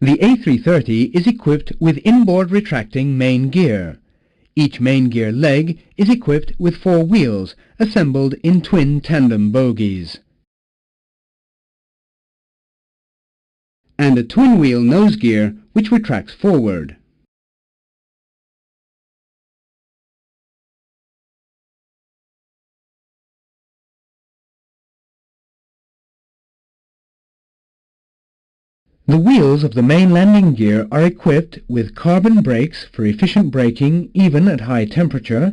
The A330 is equipped with inboard retracting main gear. Each main gear leg is equipped with 4 wheels assembled in twin tandem bogies, and a twin-wheel nose gear which retracts forward. The wheels of the main landing gear are equipped with carbon brakes for efficient braking even at high temperature,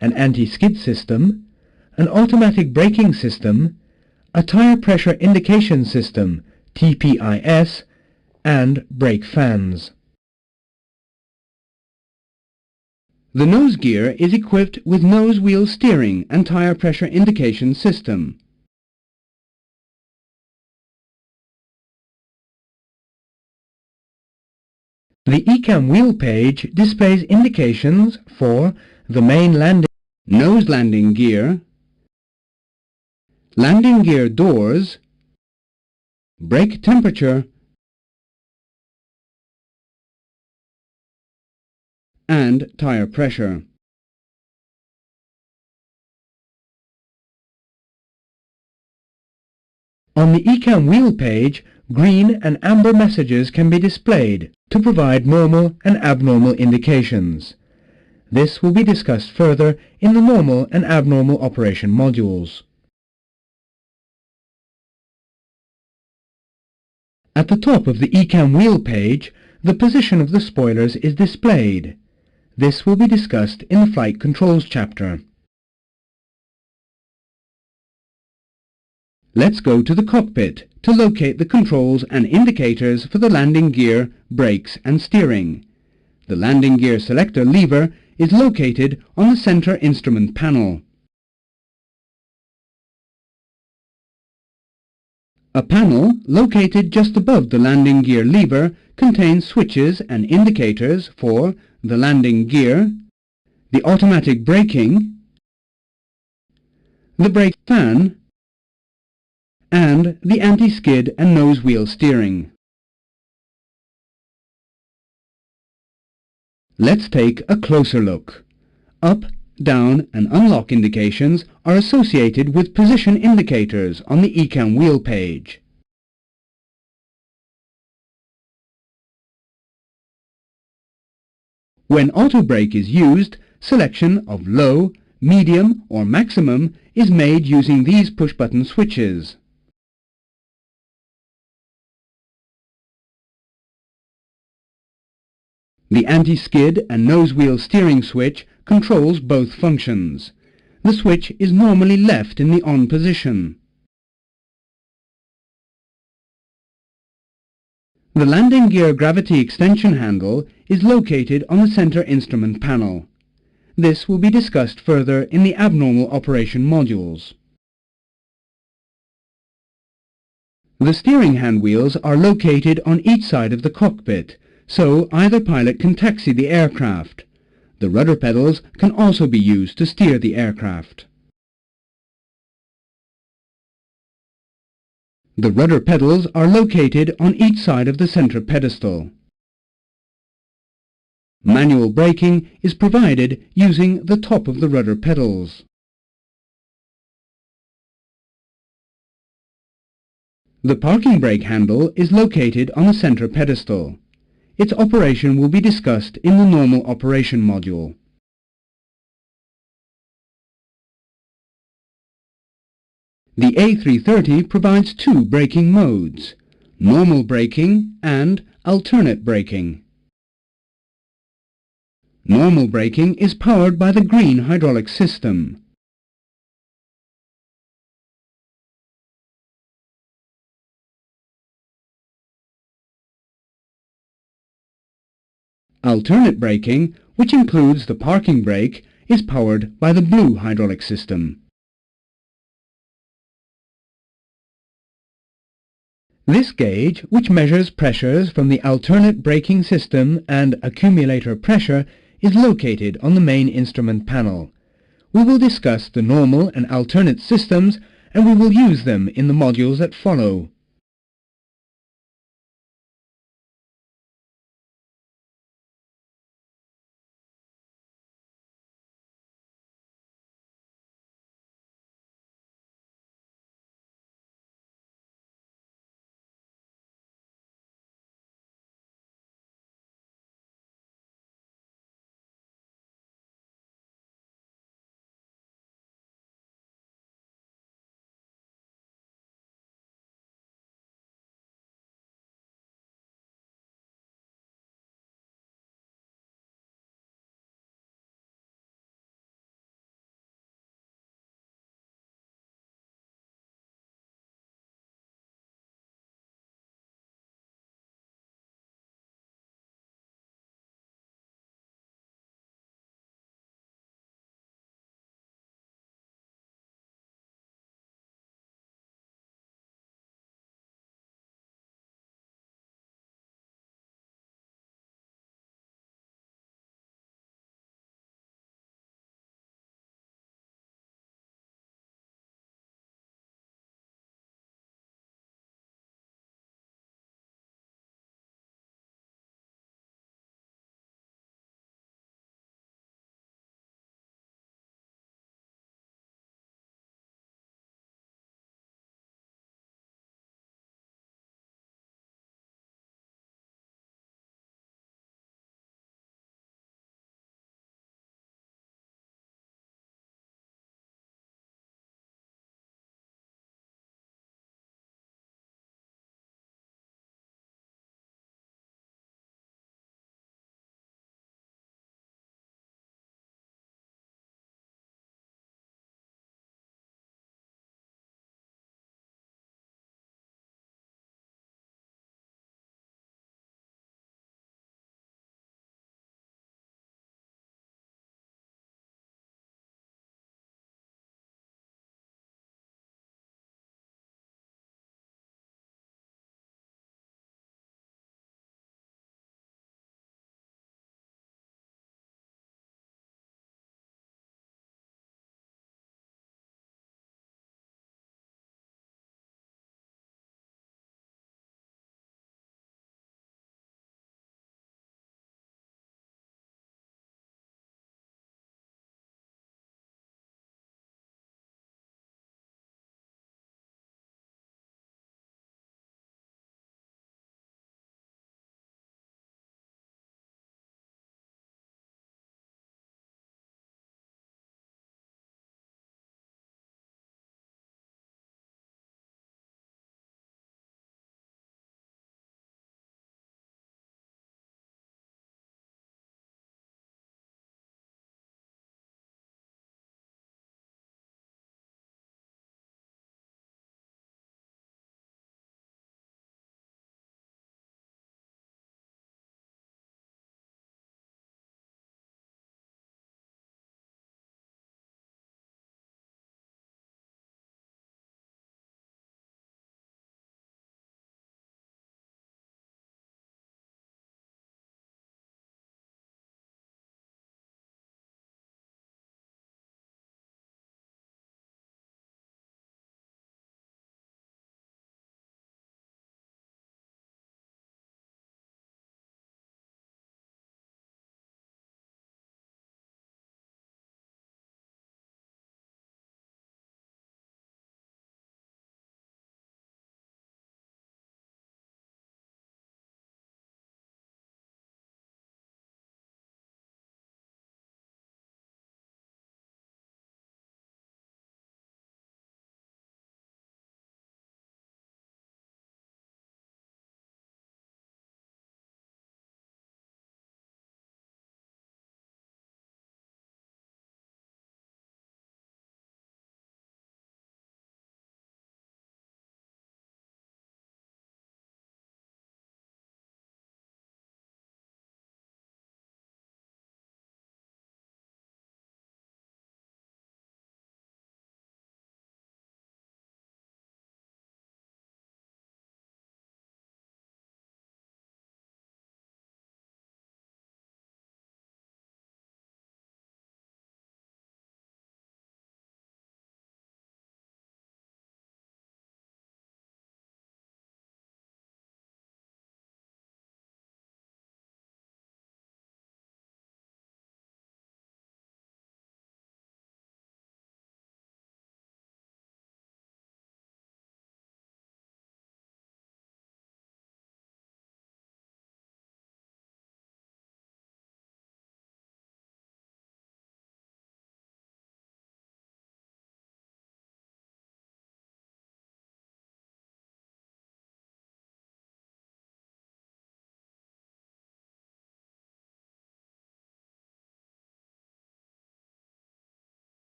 an anti-skid system, an automatic braking system, a tire pressure indication system TPIS, and brake fans. The nose gear is equipped with nose wheel steering and tire pressure indication system. The ECAM wheel page displays indications for the main nose landing gear, landing gear doors, brake temperature, and tire pressure. On the ECAM wheel page, green and amber messages can be displayed to provide normal and abnormal indications. This will be discussed further in the normal and abnormal operation modules. At the top of the ECAM wheel page, the position of the spoilers is displayed. This will be discussed in the Flight Controls chapter. Let's go to the cockpit to locate the controls and indicators for the landing gear, brakes and steering. The landing gear selector lever is located on the center instrument panel. A panel located just above the landing gear lever contains switches and indicators for the landing gear, the automatic braking, the brake fan, and the anti-skid and nose wheel steering. Let's take a closer look. Up, down and unlock indications are associated with position indicators on the ECAM wheel page. When auto brake is used, selection of low, medium or maximum is made using these push-button switches. The anti-skid and nose wheel steering switch controls both functions. The switch is normally left in the on position. The landing gear gravity extension handle is located on the center instrument panel. This will be discussed further in the abnormal operation modules. The steering hand wheels are located on each side of the cockpit, so either pilot can taxi the aircraft. The rudder pedals can also be used to steer the aircraft. The rudder pedals are located on each side of the center pedestal. Manual braking is provided using the top of the rudder pedals. The parking brake handle is located on the center pedestal. Its operation will be discussed in the normal operation module. The A330 provides 2 braking modes, normal braking and alternate braking. Normal braking is powered by the green hydraulic system. Alternate braking, which includes the parking brake, is powered by the blue hydraulic system. This gauge, which measures pressures from the alternate braking system and accumulator pressure, is located on the main instrument panel. We will discuss the normal and alternate systems, and we will use them in the modules that follow.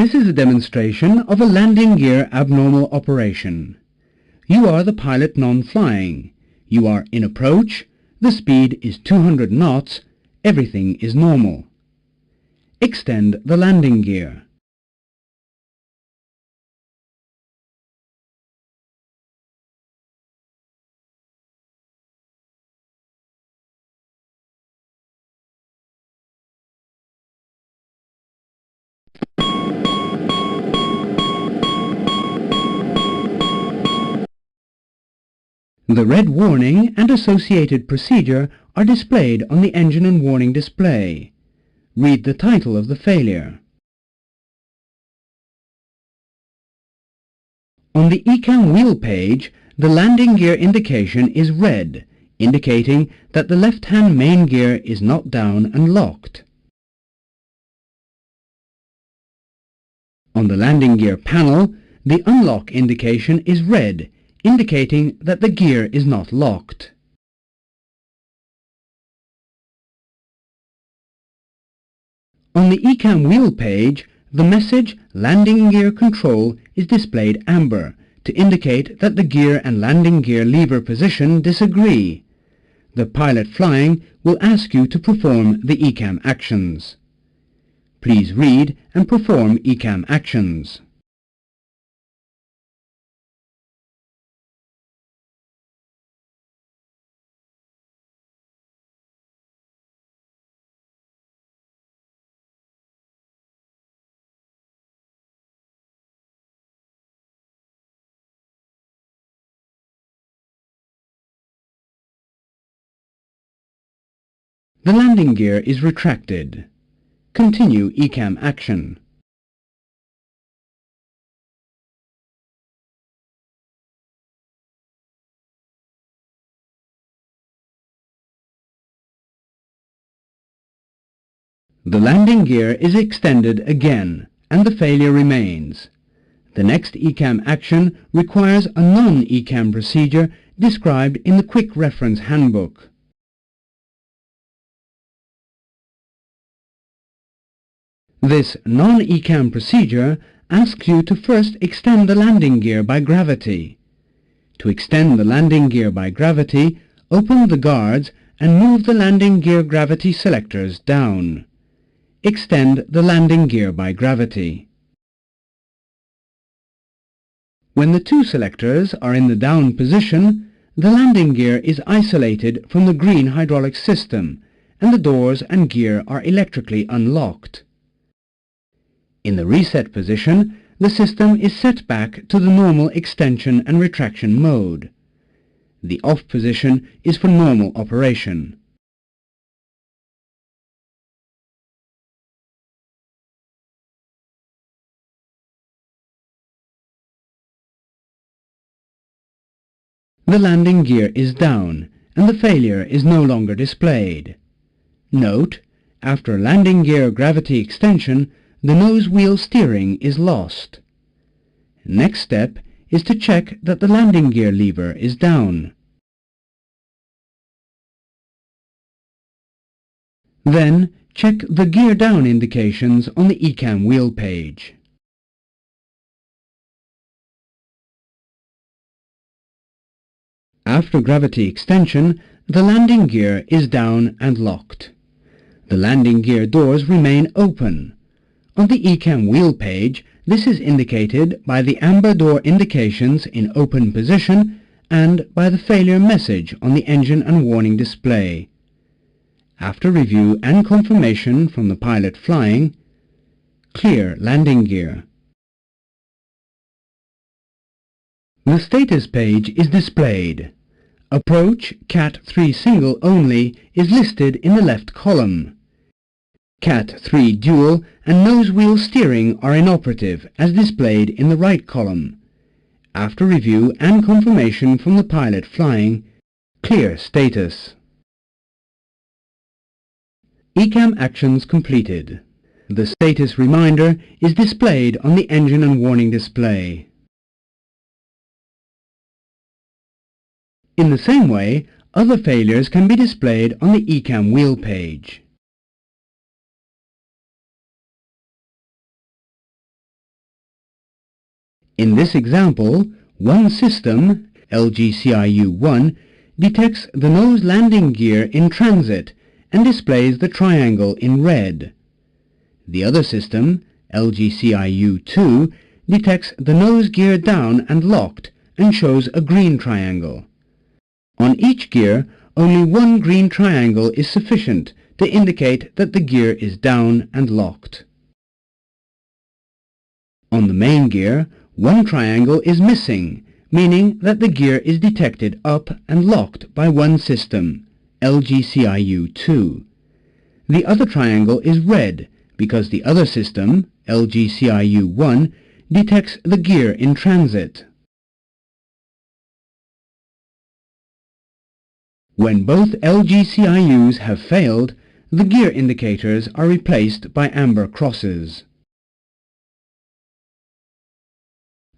This is a demonstration of a landing gear abnormal operation. You are the pilot non-flying. You are in approach. The speed is 200 knots. Everything is normal. Extend the landing gear. The red warning and associated procedure are displayed on the engine and warning display. Read the title of the failure. On the ECAM wheel page, the landing gear indication is red, indicating that the left-hand main gear is not down and locked. On the landing gear panel, the unlock indication is red, indicating that the gear is not locked. On the ECAM wheel page, the message Landing Gear Control is displayed amber to indicate that the gear and landing gear lever position disagree. The pilot flying will ask you to perform the ECAM actions. Please read and perform ECAM actions. The landing gear is retracted. Continue ECAM action. The landing gear is extended again, and the failure remains. The next ECAM action requires a non-ECAM procedure described in the Quick Reference Handbook. This non-ECAM procedure asks you to first extend the landing gear by gravity. To extend the landing gear by gravity, open the guards and move the landing gear gravity selectors down. Extend the landing gear by gravity. When the two selectors are in the down position, the landing gear is isolated from the green hydraulic system and the doors and gear are electrically unlocked. In the reset position, the system is set back to the normal extension and retraction mode. The off position is for normal operation. The landing gear is down and the failure is no longer displayed. Note, after landing gear gravity extension, the nose wheel steering is lost. Next step is to check that the landing gear lever is down. Then check the gear down indications on the ECAM wheel page. After gravity extension, the landing gear is down and locked. The landing gear doors remain open. On the ECAM wheel page, this is indicated by the amber door indications in open position and by the failure message on the engine and warning display. After review and confirmation from the pilot flying, clear landing gear. The status page is displayed. Approach Cat 3 single only is listed in the left column. Cat 3 dual and nose wheel steering are inoperative as displayed in the right column. After review and confirmation from the pilot flying, clear status. ECAM actions completed. The status reminder is displayed on the engine and warning display. In the same way, other failures can be displayed on the ECAM wheel page. In this example, one system, LGCIU1, detects the nose landing gear in transit and displays the triangle in red. The other system, LGCIU2, detects the nose gear down and locked and shows a green triangle. On each gear, only one green triangle is sufficient to indicate that the gear is down and locked. On the main gear, one triangle is missing, meaning that the gear is detected up and locked by one system, LGCIU2. The other triangle is red because the other system, LGCIU1, detects the gear in transit. When both LGCIUs have failed, the gear indicators are replaced by amber crosses.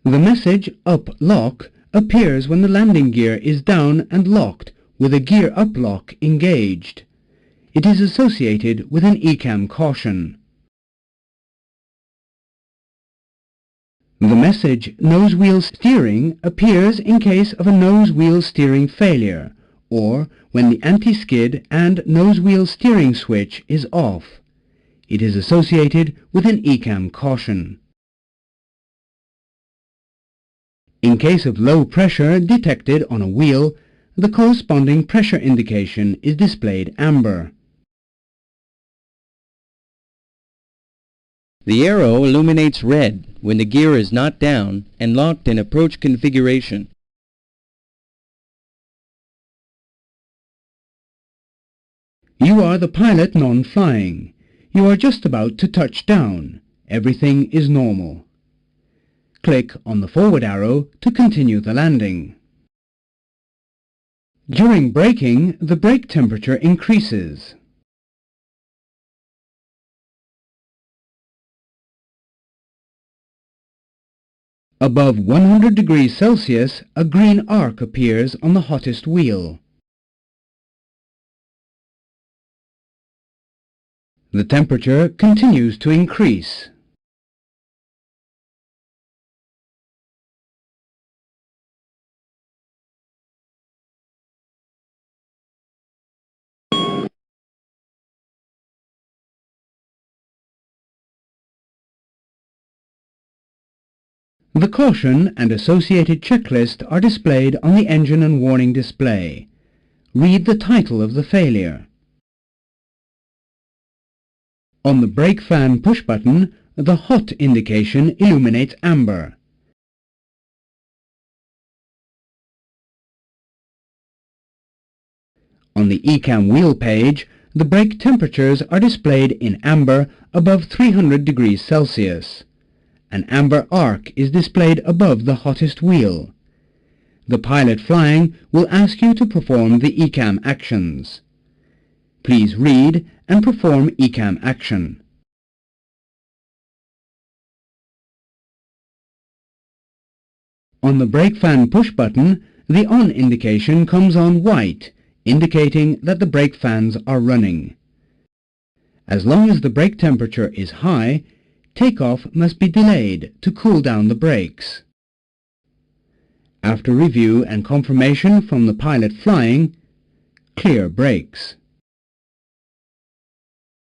The message Up Lock appears when the landing gear is down and locked with a gear up lock engaged. It is associated with an ECAM caution. The message Nose Wheel Steering appears in case of a nose wheel steering failure, or when the anti-skid and nose wheel steering switch is off. It is associated with an ECAM caution. In case of low pressure detected on a wheel, the corresponding pressure indication is displayed amber. The arrow illuminates red when the gear is not down and locked in approach configuration. You are the pilot non-flying. You are just about to touch down. Everything is normal. Click on the forward arrow to continue the landing. During braking, the brake temperature increases. Above 100 degrees Celsius, a green arc appears on the hottest wheel. The temperature continues to increase. The caution and associated checklist are displayed on the engine and warning display. Read the title of the failure. On the brake fan push button, the hot indication illuminates amber. On the ECAM wheel page, the brake temperatures are displayed in amber above 300 degrees Celsius. An amber arc is displayed above the hottest wheel. The pilot flying will ask you to perform the ECAM actions. Please read and perform ECAM action. On the brake fan push button, the on indication comes on white, indicating that the brake fans are running. As long as the brake temperature is high, takeoff must be delayed to cool down the brakes. After review and confirmation from the pilot flying, clear brakes.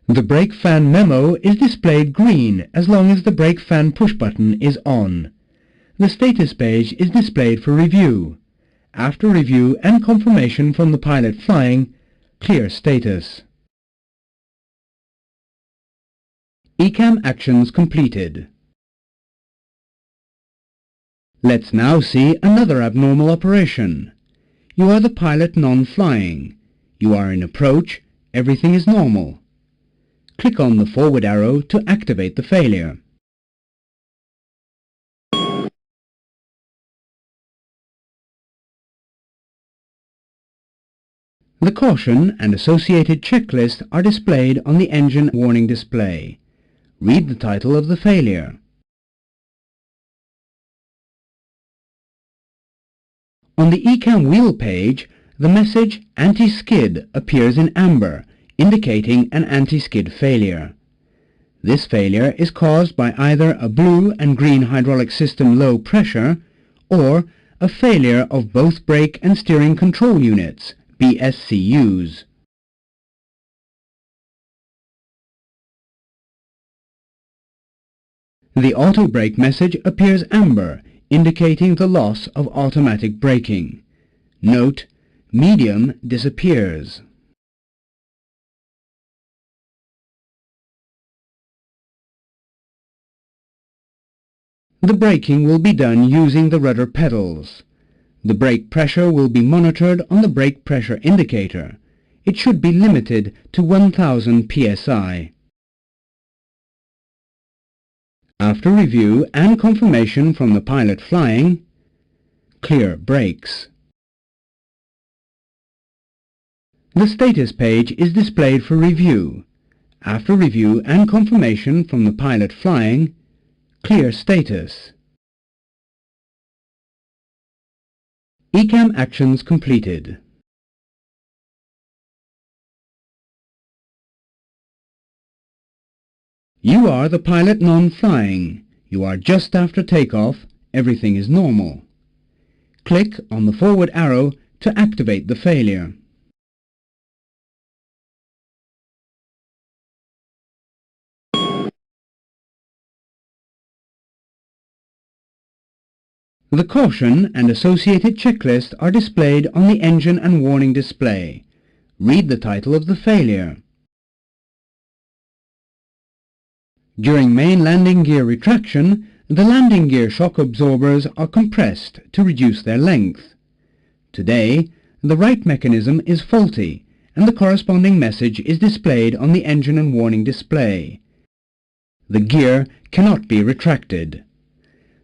The brake fan memo is displayed green as long as the brake fan push button is on. The status page is displayed for review. After review and confirmation from the pilot flying, clear status. ECAM actions completed. Let's now see another abnormal operation. You are the pilot non-flying. You are in approach. Everything is normal. Click on the forward arrow to activate the failure. The caution and associated checklist are displayed on the engine warning display. Read the title of the failure. On the ECAM wheel page, the message Anti-Skid appears in amber, indicating an anti-skid failure. This failure is caused by either a blue and green hydraulic system low pressure or a failure of both brake and steering control units, BSCUs. The auto brake message appears amber, indicating the loss of automatic braking. Note: medium disappears. The braking will be done using the rudder pedals. The brake pressure will be monitored on the brake pressure indicator. It should be limited to 1000 psi. After review and confirmation from the pilot flying, clear brakes. The status page is displayed for review. After review and confirmation from the pilot flying, clear status. ECAM actions completed. You are the pilot non-flying. You are just after takeoff. Everything is normal. Click on the forward arrow to activate the failure. The caution and associated checklist are displayed on the engine and warning display. Read the title of the failure. During main landing gear retraction, the landing gear shock absorbers are compressed to reduce their length. Today, the right mechanism is faulty and the corresponding message is displayed on the engine and warning display. The gear cannot be retracted.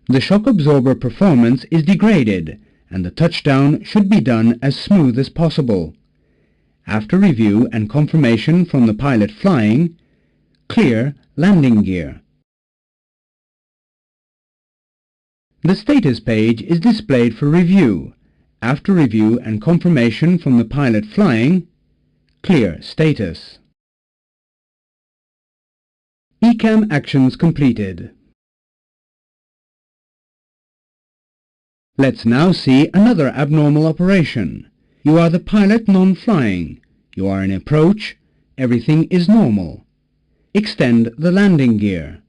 The shock absorber performance is degraded and the touchdown should be done as smooth as possible. After review and confirmation from the pilot flying, clear landing gear. The status page is displayed for review. After review and confirmation from the pilot flying, clear status. ECAM actions completed. Let's now see another abnormal operation. You are the pilot non-flying. You are in approach. Everything is normal. Extend the landing gear.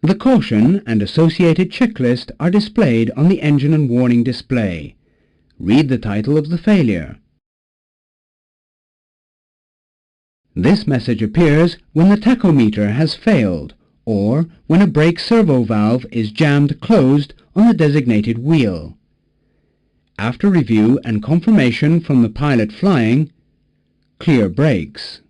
The caution and associated checklist are displayed on the engine and warning display. Read the title of the failure. This message appears when the tachometer has failed or when a brake servo valve is jammed closed on the designated wheel. After review and confirmation from the pilot flying, clear brakes.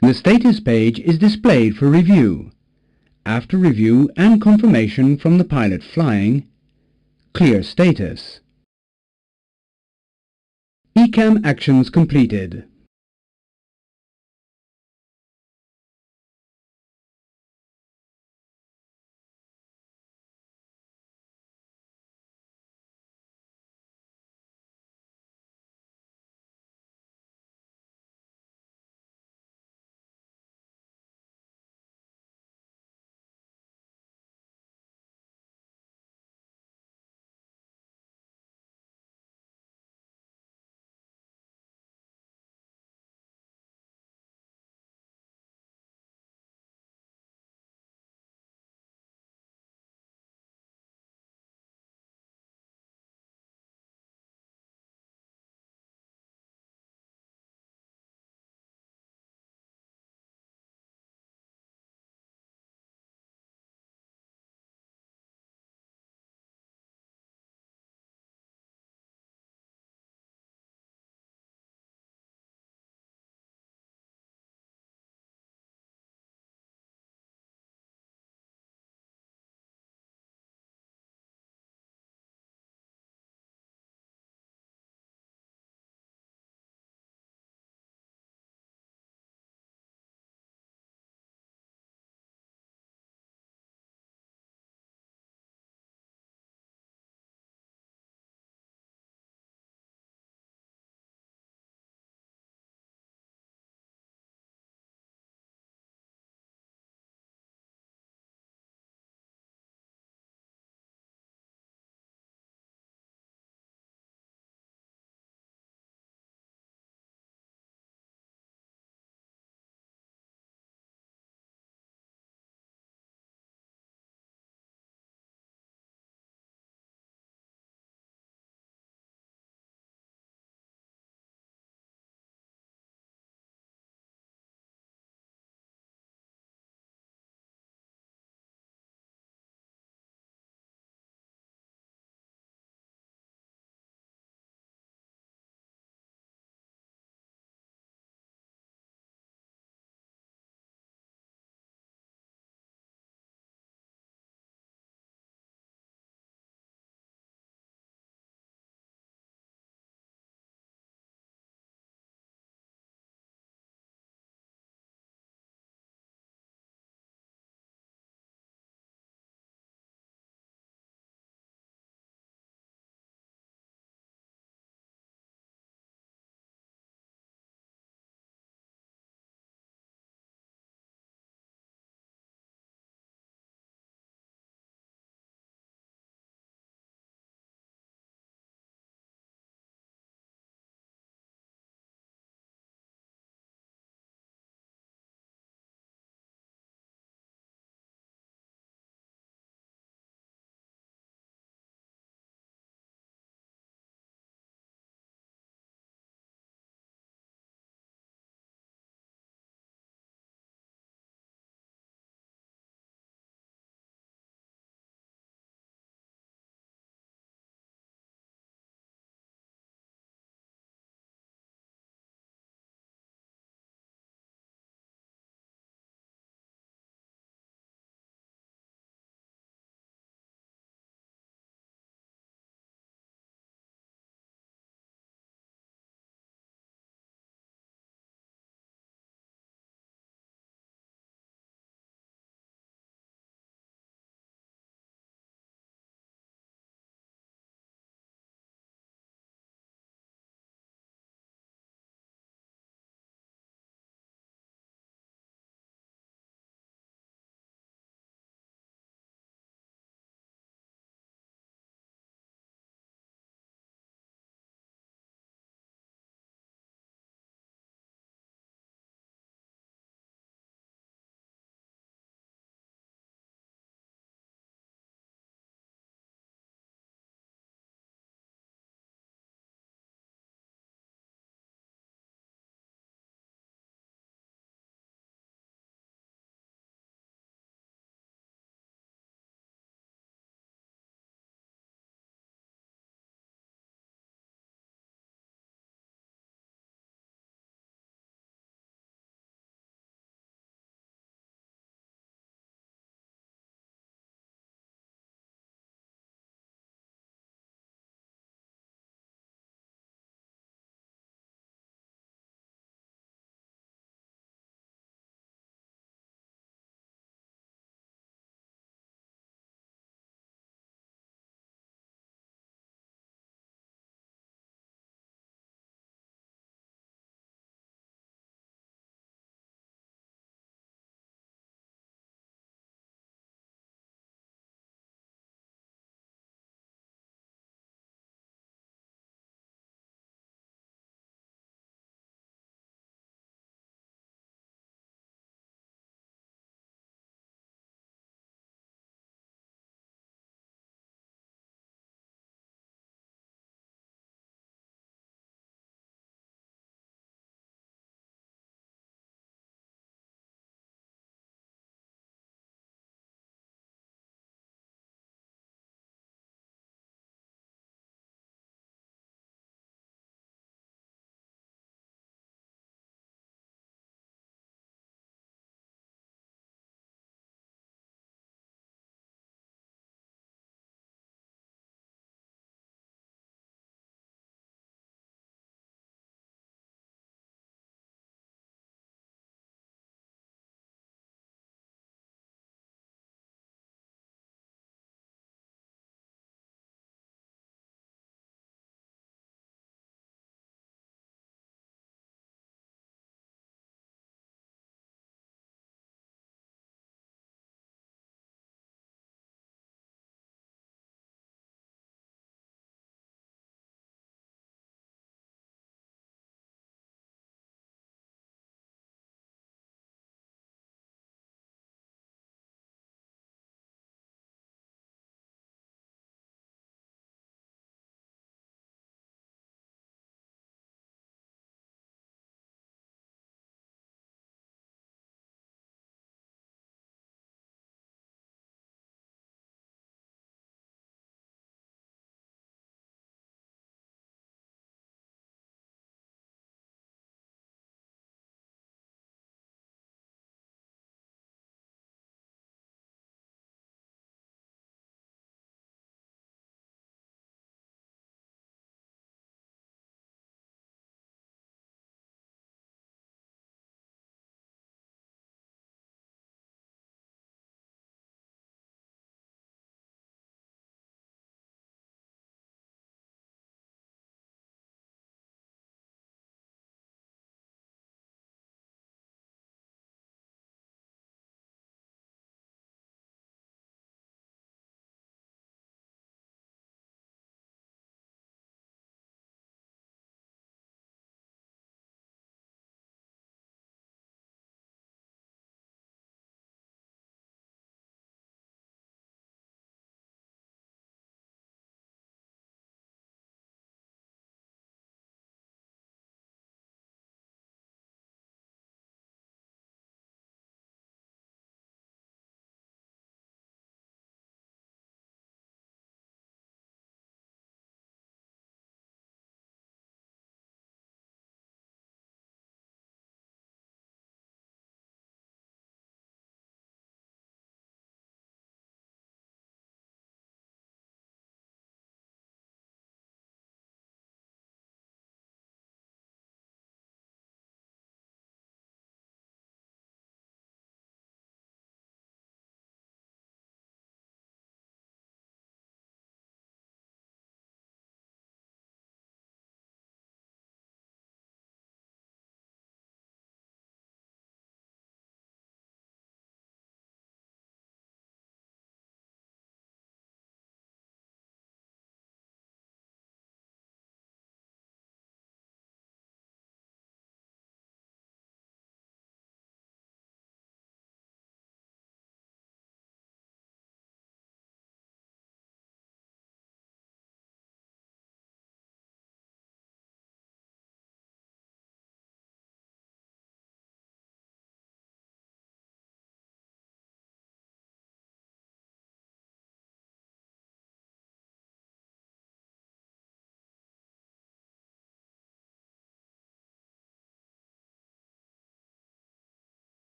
The status page is displayed for review. After review and confirmation from the pilot flying, clear status. ECAM actions completed.